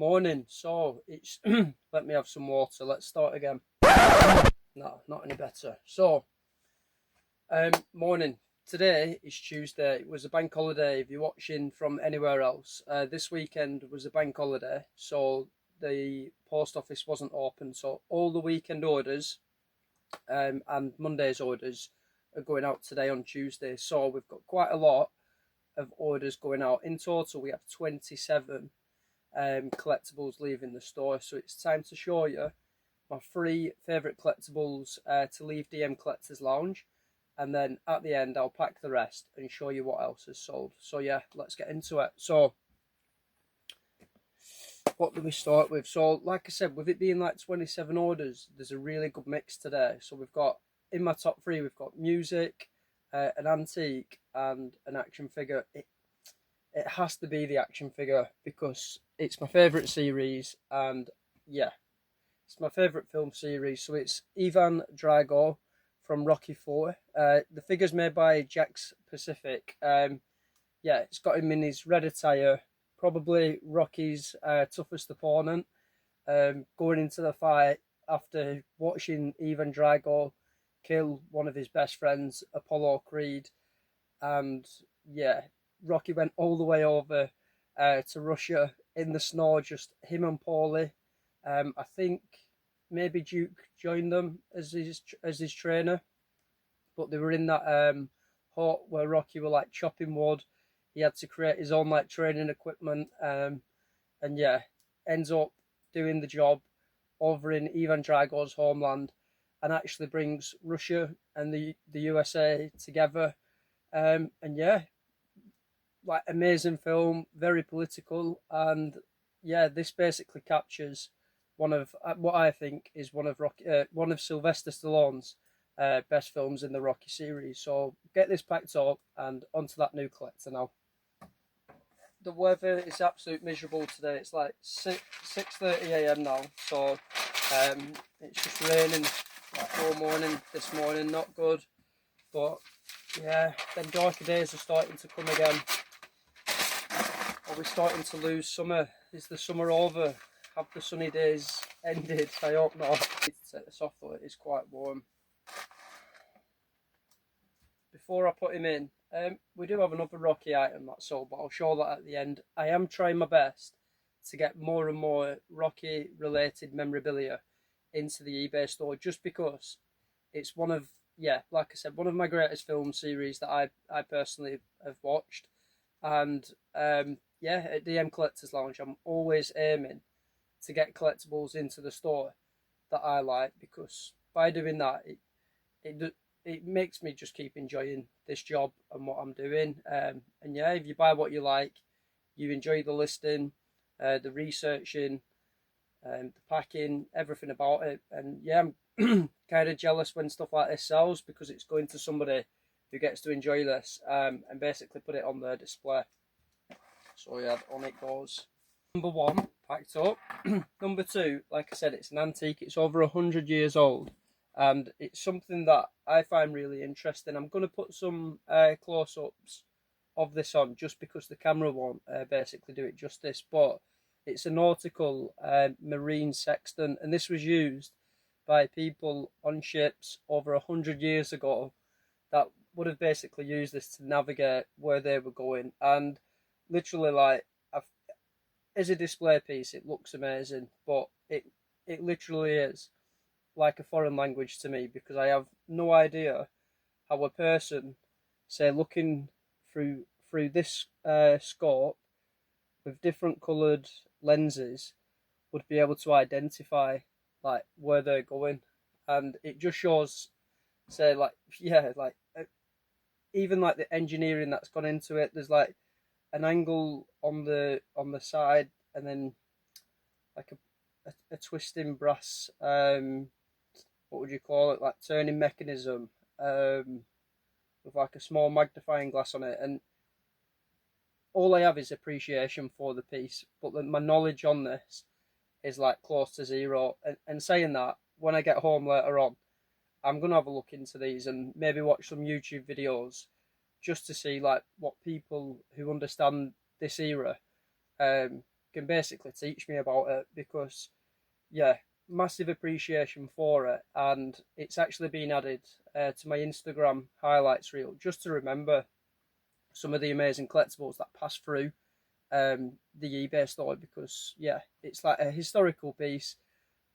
Morning. So it's let me have some water. Let's start again. No, not any better. So, morning. Today is Tuesday. It was a bank holiday. If you're watching from anywhere else, this weekend was a bank holiday, so the post office wasn't open. So all the weekend orders, and Monday's orders are going out today on Tuesday. So we've got quite a lot of orders going out. In total, we have 27 collectibles leaving the store. So it's time to show you my 3 favourite collectibles to leave DM Collectors Lounge, and then at the end I'll pack the rest and show you what else is sold. So yeah, let's get into it. So what do we start with? So like I said, with it being like 27 orders, there's a really good mix today. So we've got, in my top 3, we've got music, an antique and an action figure. It has to be the action figure because it's my favourite series, and yeah, it's my favourite film series. So it's Drago from Rocky 4. The figure's made by Jakks Pacific. Yeah, it's got him in his red attire, probably Rocky's toughest opponent, going into the fight after watching Drago kill one of his best friends, Apollo Creed. And yeah, Rocky went all the way over to Russia in the snow, just him and Paulie. I think maybe Duke joined them as his trainer, but they were in that hut where Rocky were like chopping wood. He had to create his own like training equipment, and yeah, ends up doing the job over in Ivan Drago's homeland, and actually brings Russia and the USA together. And yeah, like amazing film, very political, and yeah, this basically captures one of what I think is one of Sylvester Stallone's best films in the Rocky series. So get this packed up and onto that new collector now. The weather is absolute miserable today. It's like 6:30 a.m. now, so it's just raining like all morning this morning. Not good, but yeah, then darker days are starting to come again. Are we starting to lose summer? Is the summer over? Have the sunny days ended? I hope not. I need to take this off though, it is quite warm. Before I put him in, we do have another Rocky item that's sold, but I'll show that at the end. I am trying my best to get more and more Rocky related memorabilia into the eBay store, just because it's one of, yeah, like I said, one of my greatest film series that I personally have watched. And yeah, at DM Collectors Lounge, I'm always aiming to get collectibles into the store that I like, because by doing that, it makes me just keep enjoying this job and what I'm doing. And yeah, if you buy what you like, you enjoy the listing, the researching, the packing, everything about it. And yeah, I'm kind of jealous when stuff like this sells, because it's going to somebody who gets to enjoy this and basically put it on their display. So yeah, on it goes. Number 1, packed up. Number 2, like I said, it's an antique. It's over 100 years old, and it's something that I find really interesting. I'm going to put some close-ups of this on, just because the camera won't basically do it justice, but it's a nautical marine sextant, and this was used by people on ships over 100 years ago that would have basically used this to navigate where they were going. And literally, like, as a display piece, it looks amazing, but it literally is like a foreign language to me, because I have no idea how a person, say, looking through this scope with different coloured lenses, would be able to identify like where they're going. And it just shows, say, like, yeah, like even like the engineering that's gone into it. There's like an angle on the side, and then like a twisting brass, what would you call it, like turning mechanism, with like a small magnifying glass on it. And all I have is appreciation for the piece, but my knowledge on this is like close to zero. And saying that, when I get home later on, I'm going to have a look into these and maybe watch some YouTube videos just to see like what people who understand this era can basically teach me about it, because yeah, massive appreciation for it, and it's actually been added to my Instagram highlights reel just to remember some of the amazing collectibles that pass through the eBay store, because yeah, it's like a historical piece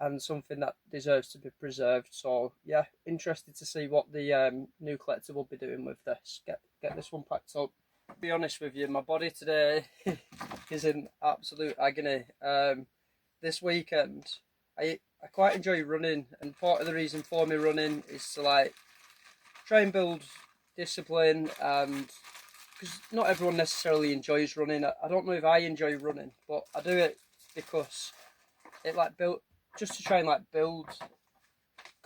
and something that deserves to be preserved. So yeah, interested to see what the new collector will be doing with this. Get this one packed up. To be honest with you, my body today is in absolute agony. This weekend, I quite enjoy running, and part of the reason for me running is to like try and build discipline, and because not everyone necessarily enjoys running. I don't know if I enjoy running, but I do it because it like build just to try and like build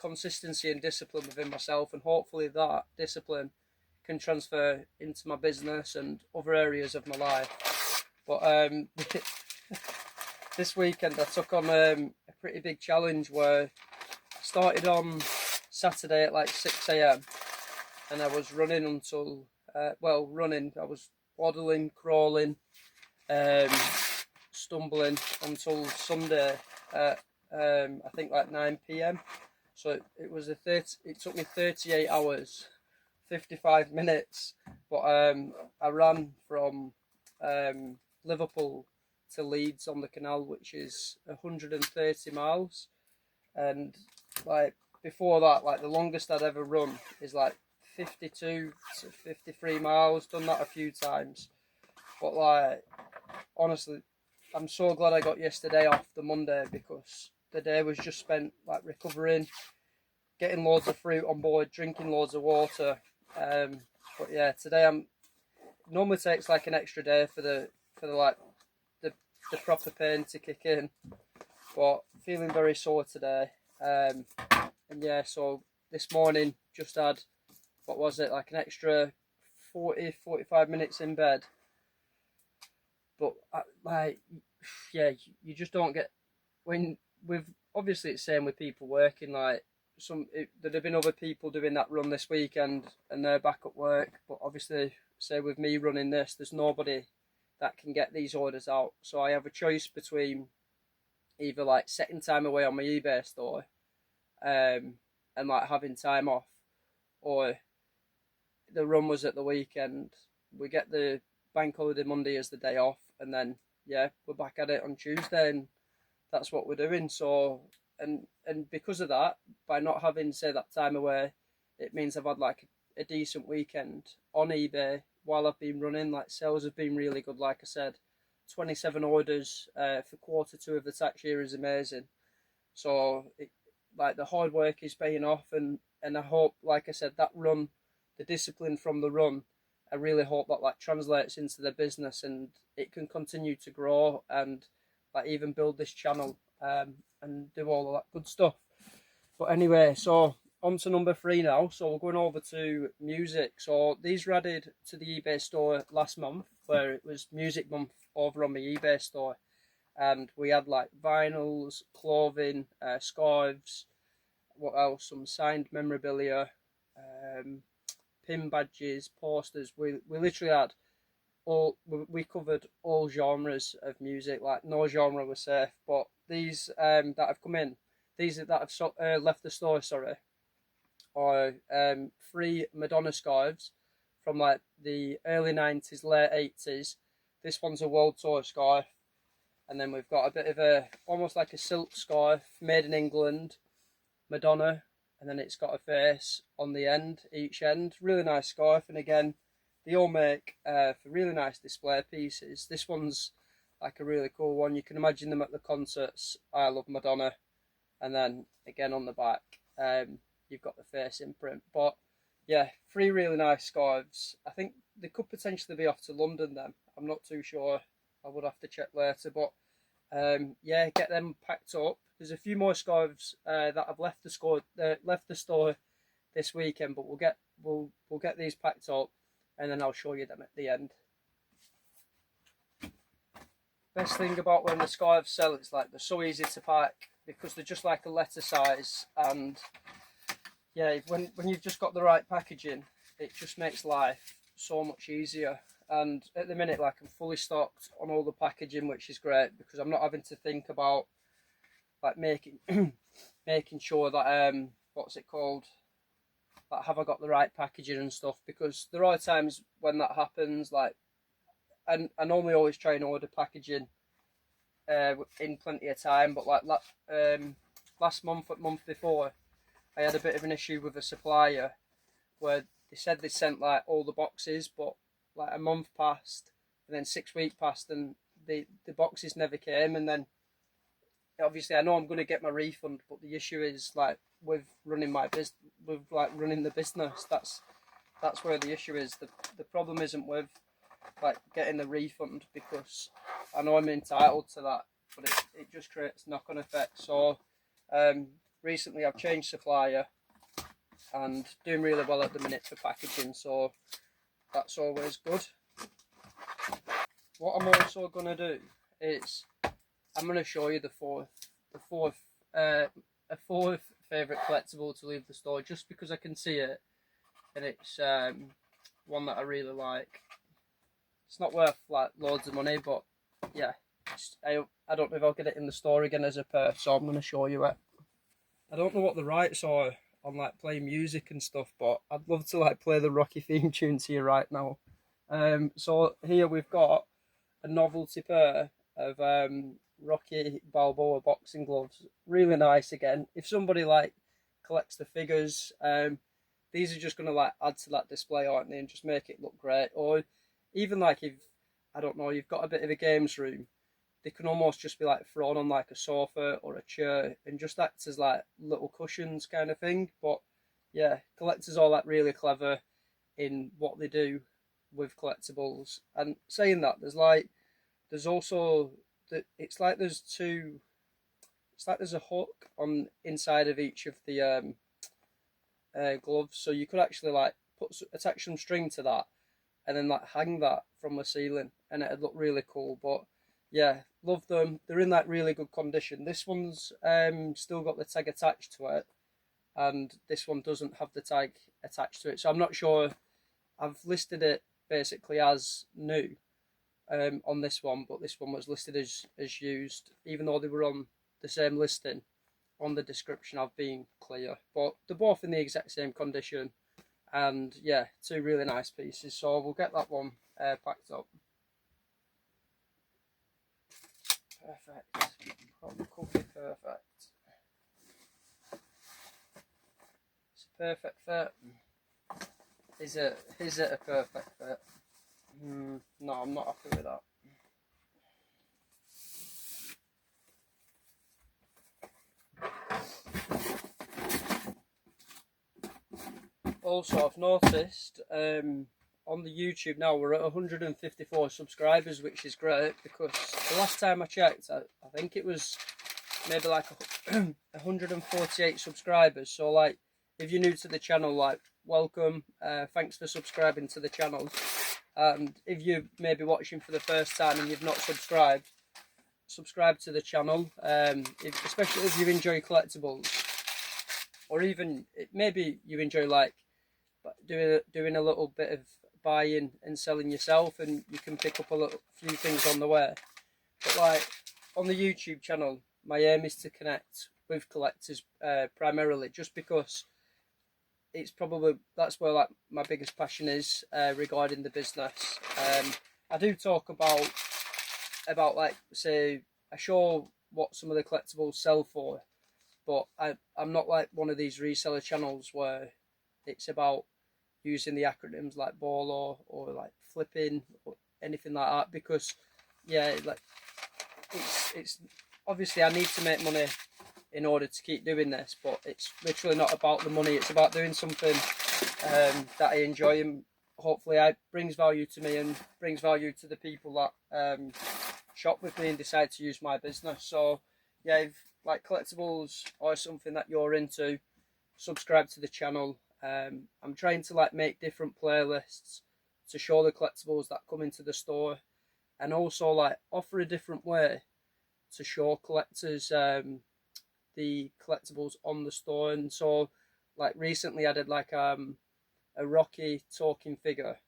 consistency and discipline within myself, and hopefully that discipline can transfer into my business and other areas of my life. But this weekend I took on a pretty big challenge where I started on Saturday at like 6 a.m. and I was running until I was waddling, crawling, stumbling until Sunday at I think like 9 p.m. So it took me 38 hours, 55 minutes, but I ran from Liverpool to Leeds on the canal, which is 130 miles, and like before that, like the longest I'd ever run is like 52 to 53 miles. Done that a few times, but like honestly, I'm so glad I got yesterday off, the Monday, because the day was just spent like recovering, getting loads of fruit on board, drinking loads of water. But yeah, today normally takes like an extra day for the the proper pain to kick in, but feeling very sore today. And yeah, so this morning just had, what was it, like an extra 45 minutes in bed. But like, yeah, you just don't get, when with, obviously it's same with people working, like there'd have been other people doing that run this weekend and they're back at work, but obviously say with me running this, there's nobody that can get these orders out. So I have a choice between either like setting time away on my eBay store and like having time off, or the run was at the weekend, we get the bank holiday Monday as the day off, and then yeah, we're back at it on Tuesday, and that's what we're doing. So and because of that, by not having say that time away, it means I've had like a decent weekend on eBay while I've been running. Like sales have been really good, like I said, 27 orders for Q2 of the tax year is amazing. So like the hard work is paying off, and I hope, like I said, that run, the discipline from the run, I really hope that like translates into the business and it can continue to grow and like even build this channel and do all of that good stuff. But anyway, so on to number 3 now. So we're going over to music. So these were added to the eBay store last month, where it was music month over on my eBay store, and we had like vinyls, clothing, scarves, what else, some signed memorabilia, pin badges, posters. We literally had we covered all genres of music, like no genre was safe. But these that have come in, these that have left the store, sorry, are 3 Madonna scarves from like the early 90s, late 80s. This one's a world tour scarf, and then we've got a bit of a, almost like a silk scarf made in England, Madonna, and then it's got a face on the end, each end. Really nice scarf, and again, they all make for really nice display pieces. This one's like a really cool one. You can imagine them at the concerts, I Love Madonna, and then again on the back, you've got the face imprint. But yeah, 3 really nice scarves. I think they could potentially be off to London then. I'm not too sure. I would have to check later. But yeah, get them packed up. There's a few more scarves that have left the store this weekend, but we'll get these packed up, and then I'll show you them at the end. Best thing about when the scarves sell, it's like they're so easy to pack because they're just like a letter size, and yeah, when you've just got the right packaging, it just makes life so much easier. and at the minute, like, I'm fully stocked on all the packaging, which is great because I'm not having to think about like making making sure that what's it called, like, have I got the right packaging and stuff, because there are times when that happens. Like, and I normally always try and order packaging in plenty of time, but like last month, month before, I had a bit of an issue with a supplier where they said they sent like all the boxes, but like a month passed and then 6 weeks passed and the boxes never came. And then obviously I know I'm going to get my refund, but the issue is like with running my business, with like running the business, that's where the issue is. The problem isn't with like getting the refund, because I know I'm entitled to that, but it just creates knock-on effects. So recently I've changed supplier and doing really well at the minute for packaging, so that's always good. What I'm also going to do is I'm going to show you a fourth favourite collectible to leave the store, just because I can see it and it's one that I really like. It's not worth like loads of money, but yeah, I don't know if I'll get it in the store again as a pair, so I'm going to show you it. I don't know what the rights are on like playing music and stuff, but I'd love to like play the Rocky theme tune to you right now. So here we've got a novelty pair of Rocky Balboa boxing gloves. Really nice again. If somebody like collects the figures, these are just going to like add to that display, aren't they, and just make it look great. Or even like if, I don't know, you've got a bit of a games room, they can almost just be like thrown on like a sofa or a chair and just act as like little cushions kind of thing. But yeah, collectors are like really clever in what they do with collectibles. And saying that, there's also that it's like there's a hook on inside of each of the gloves, so you could actually like attach some string to that and then like hang that from the ceiling and it'd look really cool. But yeah, love them. They're in like really good condition. This one's still got the tag attached to it, and this one doesn't have the tag attached to it, so I'm not sure. I've listed it basically as new on this one, but this one was listed as used, even though they were on the same listing. On the description I've been clear, but they're both in the exact same condition, and yeah, two really nice pieces. So we'll get that one packed up. Perfect. Probably could be perfect. It's a perfect fit. Is it a perfect fit? No, I'm not happy with that. Also, I've noticed on the YouTube now we're at 154 subscribers, which is great, because the last time I checked, I think it was maybe like 148 subscribers. So like, if you're new to the channel, like, welcome, thanks for subscribing to the channel. And if you're maybe watching for the first time and you've not subscribed, subscribe to the channel, especially if you enjoy collectibles, or even maybe you enjoy like doing a little bit of buying and selling yourself, and you can pick up a few things on the way. But like on the YouTube channel, my aim is to connect with collectors primarily, just because it's probably that's where like my biggest passion is regarding the business. I do talk about like, say, I show what some of the collectibles sell for, but I'm not like one of these reseller channels where it's about using the acronyms like BOLO or like flipping or anything like that, because yeah, like it's obviously I need to make money in order to keep doing this, but it's literally not about the money. It's about doing something that I enjoy, and hopefully it brings value to me and brings value to the people that shop with me and decide to use my business. So yeah, if like collectibles or something that you're into, subscribe to the channel. I'm trying to like make different playlists to show the collectibles that come into the store, and also like offer a different way to show collectors the collectibles on the store. And so like recently I did like a Rocky talking figure,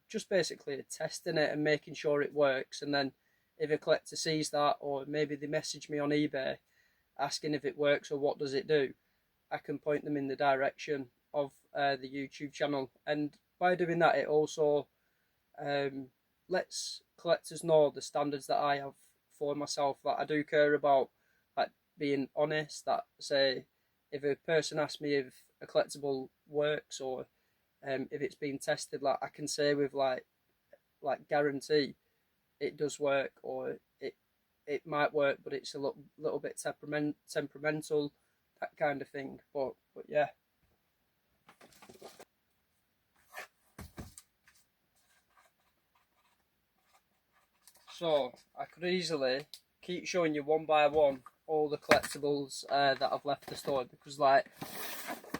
just basically testing it and making sure it works. And then if a collector sees that, or maybe they message me on eBay asking if it works or what does it do, I can point them in the direction of the YouTube channel. And by doing that, it also lets collectors know the standards that I have for myself, that I do care about, like being honest. That, say, if a person asks me if a collectible works, or if it's been tested, like I can say with like guarantee it does work, or it might work, but it's a little bit temperamental, that kind of thing. But yeah. So I could easily keep showing you one by one all the collectibles that I've left the store, because like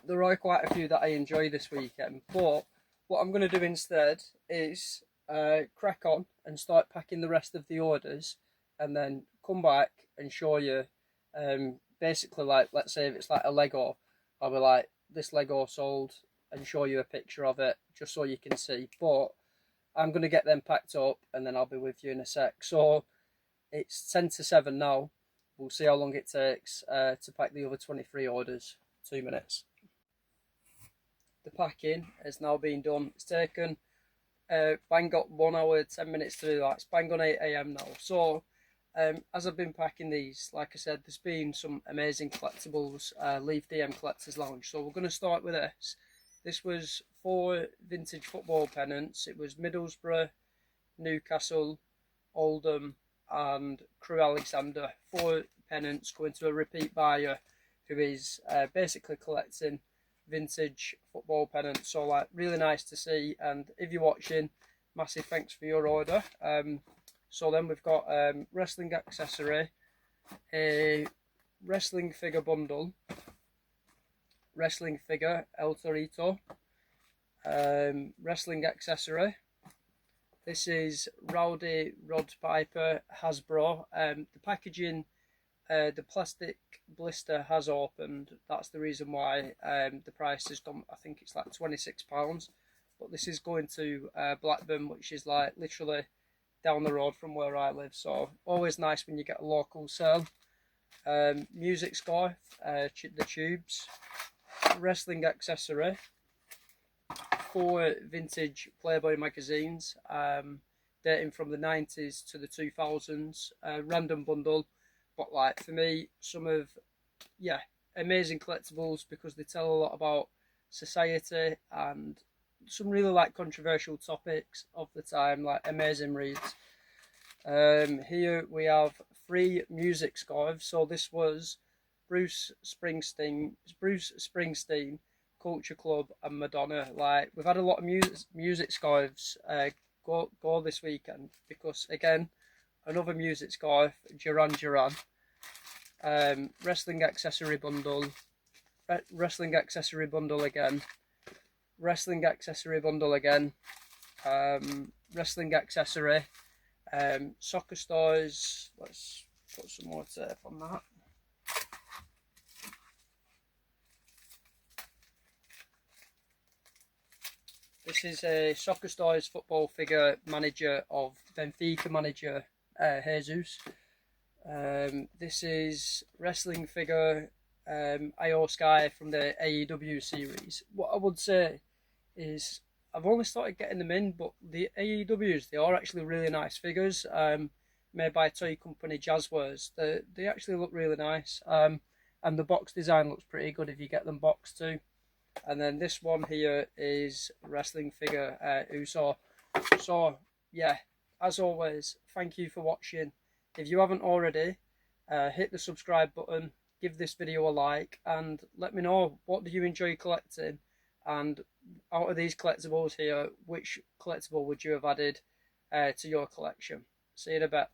there are quite a few that I enjoy this weekend. But what I'm going to do instead is crack on and start packing the rest of the orders, and then come back and show you basically, like, let's say if it's like a Lego, I'll be like, this Lego sold, and show you a picture of it just so you can see. But I'm going to get them packed up and then I'll be with you in a sec. So it's 10 to 7 now. We'll see how long it takes to pack the other 23 orders. 2 minutes. The packing has now been done. It's taken bang got 1 hour 10 minutes to do that. It's bang on 8 AM now. So as I've been packing these, like I said, there's been some amazing collectibles. Leave DM Collectors Lounge. So we're going to start with this. This was 4 vintage football pennants. It was Middlesbrough, Newcastle, Oldham and Crewe Alexander. 4 pennants going to a repeat buyer who is basically collecting vintage football pennants. So like, really nice to see. And if you're watching, massive thanks for your order. So then we've got wrestling accessory, a wrestling figure bundle, wrestling figure El Torito, wrestling accessory. This is Rowdy Rod Piper Hasbro. The packaging, the plastic blister has opened. That's the reason why the price has gone. I think it's like £26. But this is going to Blackburn, which is like literally down the road from where I live. So always nice when you get a local sale. Music scarf, the tubes. Wrestling accessory, 4 vintage Playboy magazines, dating from the 90s to the 2000s. Random bundle, but like for me, some of amazing collectibles, because they tell a lot about society and some really like controversial topics of the time, like amazing reads. Here we have 3 music scarves. So this was Bruce Springsteen, Culture Club and Madonna. Like, we've had a lot of music scarves go this weekend, because again, another music scarf, Duran. Wrestling accessory bundle, wrestling accessory bundle again, wrestling accessory bundle again, wrestling accessory, soccer stars. Let's put some more tape on that. This is a Soccer Stars football figure manager of Benfica manager Jesus. This is wrestling figure Io Sky from the AEW series. What I would say is I've only started getting them in, but the AEWs, they are actually really nice figures, made by toy company Jazzwares. They actually look really nice, and the box design looks pretty good if you get them boxed too. And then this one here is wrestling figure Uso. So yeah, as always, thank you for watching. If you haven't already, hit the subscribe button, give this video a like, and let me know, what do you enjoy collecting, and out of these collectibles here, which collectible would you have added to your collection? See you in a bit.